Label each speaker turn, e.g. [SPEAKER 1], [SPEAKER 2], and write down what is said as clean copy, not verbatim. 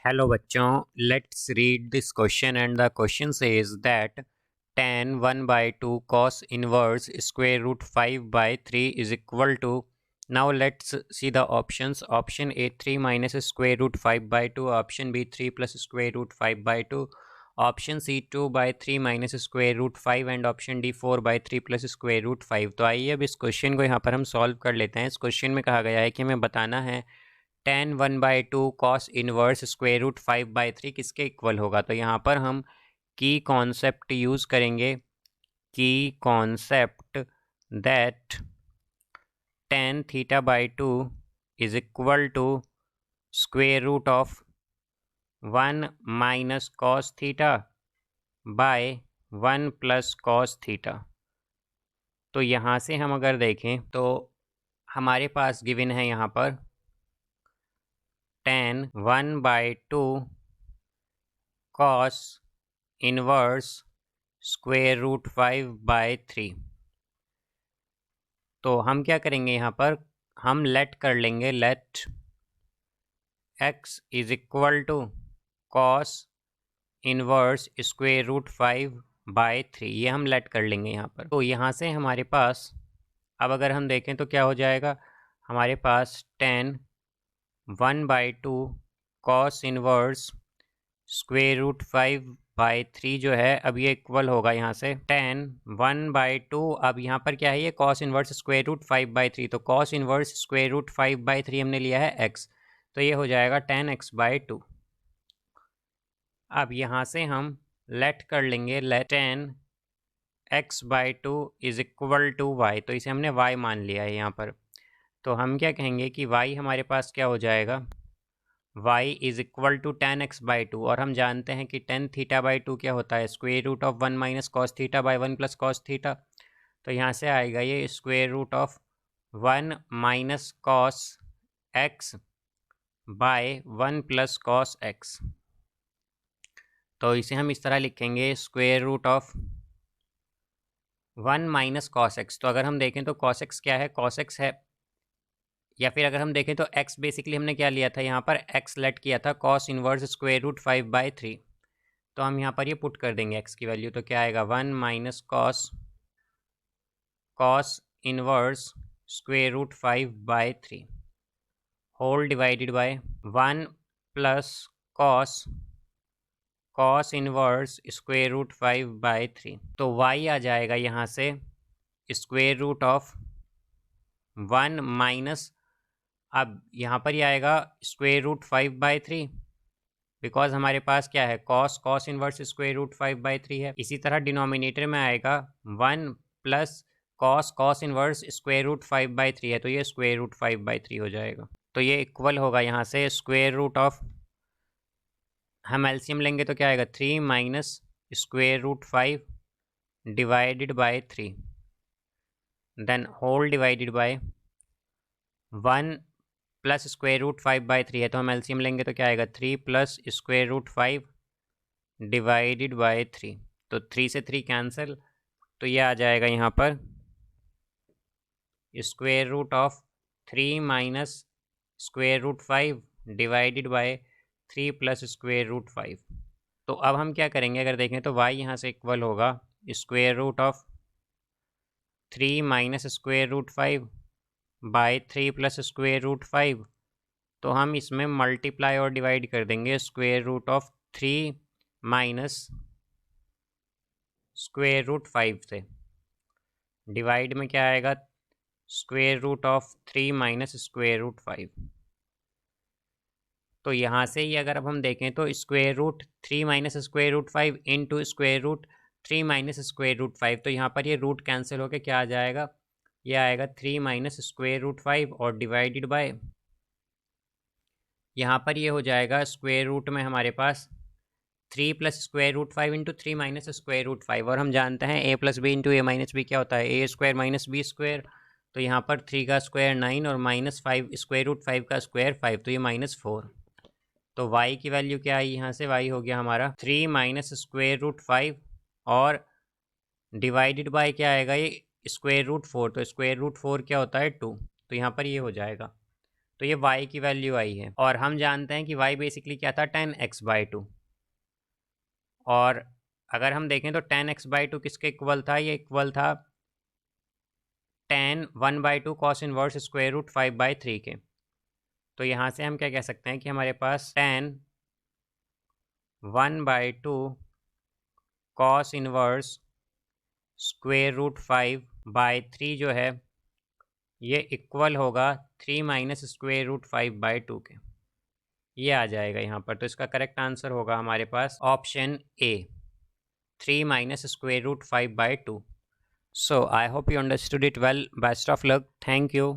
[SPEAKER 1] Hello बच्चों, let's read this question and the question says that tan 1/2 cos inverse square root 5/3 is equal to. Now let's see the options. Option A 3 minus square root 5/2, option B 3 plus square root 5/2, option C 2/3 minus square root 5 and option D 4/3 plus square root 5। तो आइए अब इस question को यहाँ पर हम solve कर लेते हैं। इस क्वेश्चन में कहा गया है कि हमें बताना है tan 1/2 cos inverse square root 5/3 किसके इक्वल होगा। तो यहाँ पर हम की कॉन्सेप्ट यूज़ करेंगे, की concept that tan θ/2 is equal to square root of 1 minus cos theta by 1 plus cos theta. तो यहाँ से हम अगर देखें तो हमारे पास गिवन है यहाँ पर tan 1/2 cos inverse square root 5/3। तो हम क्या करेंगे यहाँ पर, हम लेट कर लेंगे, let x is equal to cos inverse square root 5/3, ये हम लेट कर लेंगे यहाँ पर। तो यहाँ से हमारे पास अब अगर हम देखें तो क्या हो जाएगा, हमारे पास tan 1/2 cos inverse square root 5/3 जो है अब ये इक्वल होगा यहाँ से tan 1/2। अब यहाँ पर क्या है, ये कॉस इनवर्स स्क्वेयर रूट 5/3, तो कॉस इनवर्स स्क्वेयर रूट 5/3 हमने लिया है x, तो ये हो जाएगा tan x/2। अब यहाँ से हम लेट कर लेंगे, let tan x/2 is equal to y, तो इसे हमने y मान लिया है यहाँ पर। तो हम क्या कहेंगे कि y हमारे पास क्या हो जाएगा, y is equal to tan x/2, और हम जानते हैं कि tan θ/2 क्या होता है, square root of 1 minus cos theta by 1 plus cos theta. तो यहाँ से आएगा ये square root of 1 minus cos x by 1 plus cos x। तो इसे हम इस तरह लिखेंगे, square root of 1 minus cos x। तो अगर हम देखें तो कॉस x क्या है, कॉस x है, या फिर अगर हम देखें तो x बेसिकली हमने क्या लिया था, यहाँ पर x लेट किया था कॉस इनवर्स स्क्वेयर रूट 5/3। तो हम यहाँ पर ये पुट कर देंगे x की वैल्यू, तो क्या आएगा 1 minus cos inverse square root 5/3 whole divided by 1 plus cos inverse square root 5/3। तो y आ जाएगा यहाँ से स्क्वेयर रूट ऑफ 1 माइनस, अब यहाँ पर ही आएगा स्क्वेयर रूट 5/3, बिकॉज हमारे पास क्या है, कॉस इनवर्स स्क्वेयर रूट 5/3 है। इसी तरह डिनोमिनेटर में आएगा 1 plus cos inverse square root 5/3 है, तो ये स्क्वेयर रूट 5/3 हो जाएगा। तो ये इक्वल होगा यहाँ से स्क्वेयर रूट ऑफ, हम एलसीएम लेंगे तो क्या आएगा 3 minus square root 5 divided by 3, then whole divided by 1 plus square root 5/3 है, तो हम एलसीएम लेंगे तो क्या आएगा 3 plus square root 5 divided by 3। तो 3 से 3 कैंसिल, तो ये आ जाएगा यहाँ पर square root of 3 minus square root 5 divided by 3 plus square root 5। तो अब हम क्या करेंगे, अगर देखें तो y यहाँ से इक्वल होगा square root of 3 minus square root 5 by 3 plus square root 5। तो हम इसमें मल्टीप्लाई और डिवाइड कर देंगे, square root of 3 minus square root 5 से, डिवाइड में क्या आएगा square root of 3 minus square root 5। तो यहाँ से ही अगर अब हम देखें तो square root 3 minus square root 5 into square root 3 minus square root 5, तो यहाँ पर ये रूट कैंसिल होकर क्या आ जाएगा, ये आएगा 3 माइनस स्क्वेयर रूट 5 और डिवाइडेड बाय, यहाँ पर ये हो जाएगा स्क्वेयर रूट में हमारे पास 3 plus square root 5 into 3 minus square root 5, और हम जानते हैं a plus B into A minus B क्या होता है, A square minus B square. तो यहाँ पर 3 का स्क्वायर 9 और माइनस 5 स्क्वायर रूट 5 का स्क्वायर 5, तो ये -4। तो y की वैल्यू क्या आई, यहाँ से y हो गया हमारा 3 माइनस स्क्वायर रूट 5 और डिवाइडेड बाय क्या आएगा, ये स्क्वायर रूट 4, तो स्क्वायर रूट 4 क्या होता है 2, तो यहाँ पर ये हो जाएगा। तो ये y की वैल्यू आई है, और हम जानते हैं कि y बेसिकली क्या था, 10x/2। और अगर हम देखें तो 10x/2 किसके इक्वल था, ये इक्वल था 10 1/2 cos इनवर्स स्क्वायर रूट 5/3 के। तो यहाँ से हम क्या कह सकते हैं कि हमारे पास 10 1/2 cos इनवर्स स्क्वायर रूट 5/3 जो है ये इक्वल होगा 3 माइनस स्क्वायर रूट 5/2 के। ये आ जाएगा यहाँ पर। तो इसका करेक्ट आंसर होगा हमारे पास option A, 3 minus square root 5/2। So I hope you understood it well. Best of luck. Thank you.